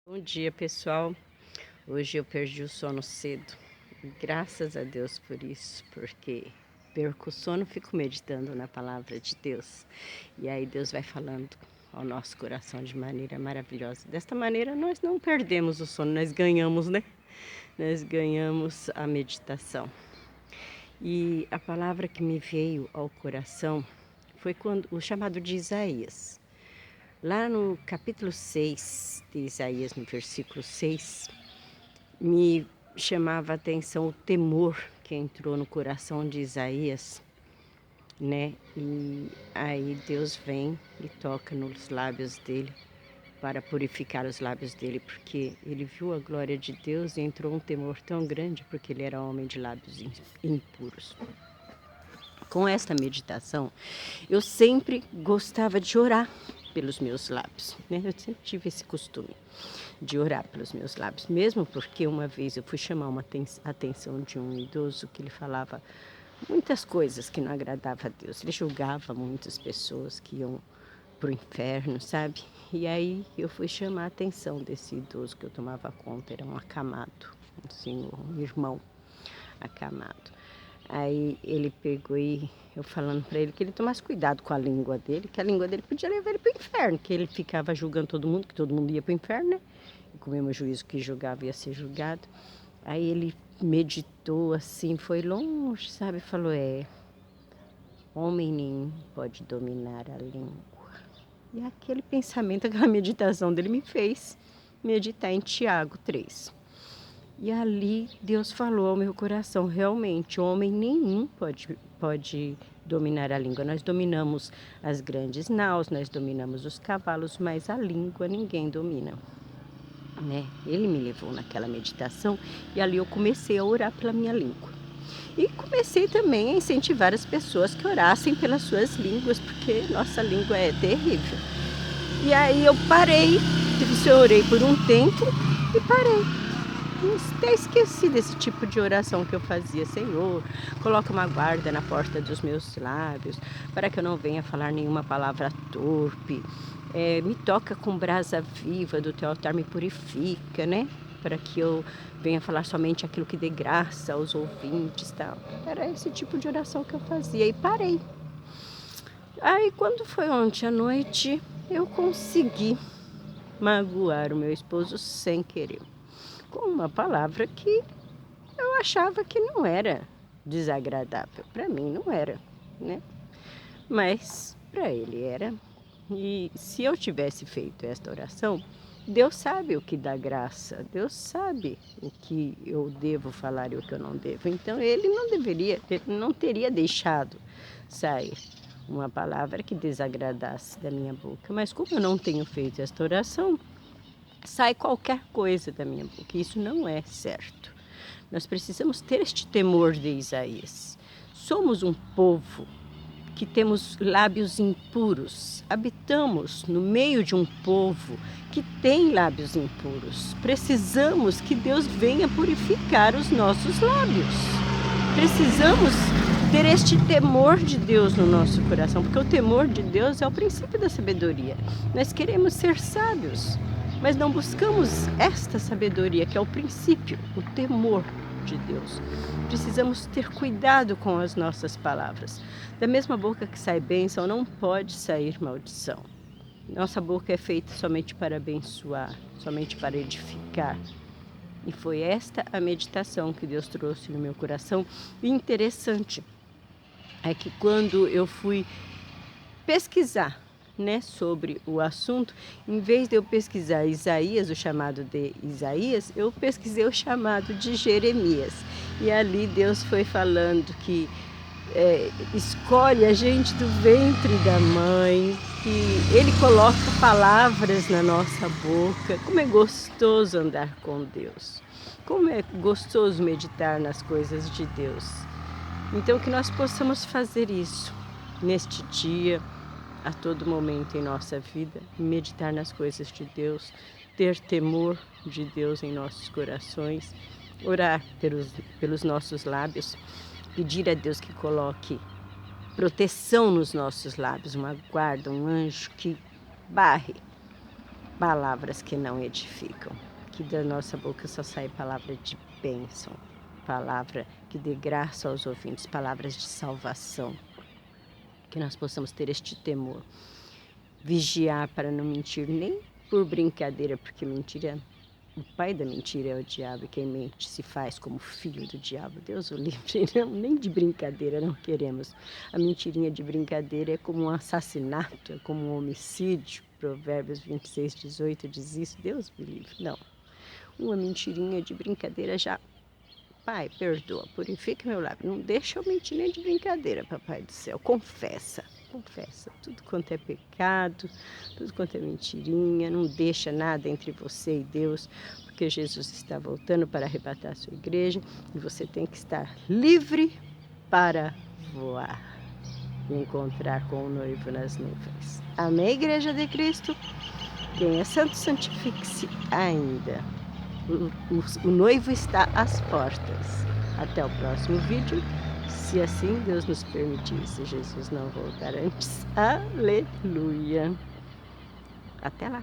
Bom dia, pessoal. Hoje eu perdi o sono cedo. Graças a Deus por isso, porque perco o sono, fico meditando na palavra de Deus. E aí Deus vai falando ao nosso coração de maneira maravilhosa. Desta maneira nós não perdemos o sono, nós ganhamos, né? Nós ganhamos a meditação. E a palavra que me veio ao coração foi quando o chamado de Isaías. Lá no capítulo 6 de Isaías, no versículo 6, me chamava a atenção o temor que entrou no coração de Isaías, né? E aí Deus vem e toca nos lábios dele para purificar os lábios dele, porque ele viu a glória de Deus e entrou um temor tão grande, porque ele era homem de lábios impuros. Com esta meditação, eu sempre gostava de orar pelos meus lábios, né? Eu sempre tive esse costume de orar pelos meus lábios, mesmo porque uma vez eu fui chamar uma atenção de um idoso que ele falava muitas coisas que não agradavam a Deus. Ele julgava muitas pessoas que iam para o inferno, sabe? E aí eu fui chamar a atenção desse idoso que eu tomava conta, era um acamado, um senhor, um irmão acamado. Aí ele pegou e eu falando para ele que ele tomasse cuidado com a língua dele, que a língua dele podia levar ele para o inferno, que ele ficava julgando todo mundo, que todo mundo ia para o inferno, né? E com o mesmo juízo que julgava ia ser julgado. Aí ele meditou assim, foi longe, sabe? Falou, homem nenhum pode dominar a língua. E aquele pensamento, aquela meditação dele me fez meditar em Tiago 3. E ali Deus falou ao meu coração, realmente, homem nenhum pode dominar a língua. Nós dominamos as grandes naus, nós dominamos os cavalos, mas a língua ninguém domina, né? Ele me levou naquela meditação e ali eu comecei a orar pela minha língua. E comecei também a incentivar as pessoas que orassem pelas suas línguas, porque nossa língua é terrível. E aí eu parei, eu orei por um tempo e parei. Até esqueci desse tipo de oração que eu fazia. Senhor, coloca uma guarda na porta dos meus lábios, para que eu não venha falar nenhuma palavra torpe. Me toca com brasa viva do teu altar, me purifica, né? Para que eu venha falar somente aquilo que dê graça aos ouvintes, tal. Era esse tipo de oração que eu fazia e parei. Aí quando foi ontem à noite, eu consegui magoar o meu esposo sem querer, com uma palavra que eu achava que não era desagradável. Para mim não era, né? Mas para ele era. E se eu tivesse feito esta oração, Deus sabe o que dá graça, Deus sabe o que eu devo falar e o que eu não devo. Então ele não teria deixado sair uma palavra que desagradasse da minha boca. Mas como eu não tenho feito esta oração, sai qualquer coisa da minha boca. Isso não é certo. Nós precisamos ter este temor de Isaías. Somos um povo que temos lábios impuros. Habitamos no meio de um povo que tem lábios impuros. Precisamos que Deus venha purificar os nossos lábios. Precisamos ter este temor de Deus no nosso coração, porque o temor de Deus é o princípio da sabedoria. Nós queremos ser sábios, mas não buscamos esta sabedoria, que é o princípio, o temor de Deus. Precisamos ter cuidado com as nossas palavras. Da mesma boca que sai bênção, não pode sair maldição. Nossa boca é feita somente para abençoar, somente para edificar. E foi esta a meditação que Deus trouxe no meu coração. E interessante é que quando eu fui pesquisar, né, sobre o assunto, em vez de eu pesquisar Isaías, o chamado de Isaías, eu pesquisei o chamado de Jeremias. E ali Deus foi falando que escolhe a gente do ventre da mãe, que Ele coloca palavras na nossa boca. Como é gostoso andar com Deus, como é gostoso meditar nas coisas de Deus. Então que nós possamos fazer isso neste dia, a todo momento em nossa vida, meditar nas coisas de Deus, ter temor de Deus em nossos corações, orar pelos nossos lábios, pedir a Deus que coloque proteção nos nossos lábios, uma guarda, um anjo que barre palavras que não edificam. Que da nossa boca só sai palavra de bênção, palavra que dê graça aos ouvintes, palavras de salvação. Que nós possamos ter este temor. Vigiar para não mentir nem por brincadeira, porque mentira, o pai da mentira é o diabo, e quem mente se faz como filho do diabo. Deus o livre, não, nem de brincadeira não queremos. A mentirinha de brincadeira é como um assassinato, é como um homicídio. Provérbios 26:18 diz isso, Deus me livre. Não, uma mentirinha de brincadeira já... Pai, perdoa, purifica meu lábio. Não deixa eu mentir nem de brincadeira, papai do céu. Confessa, confessa. Tudo quanto é pecado, tudo quanto é mentirinha. Não deixa nada entre você e Deus, porque Jesus está voltando para arrebatar a sua igreja e você tem que estar livre para voar e encontrar com o noivo nas nuvens. Amém, Igreja de Cristo? Quem é santo, santifique-se ainda. O noivo está às portas. Até o próximo vídeo, se assim Deus nos permitir, se Jesus não voltar antes. Aleluia! Até lá!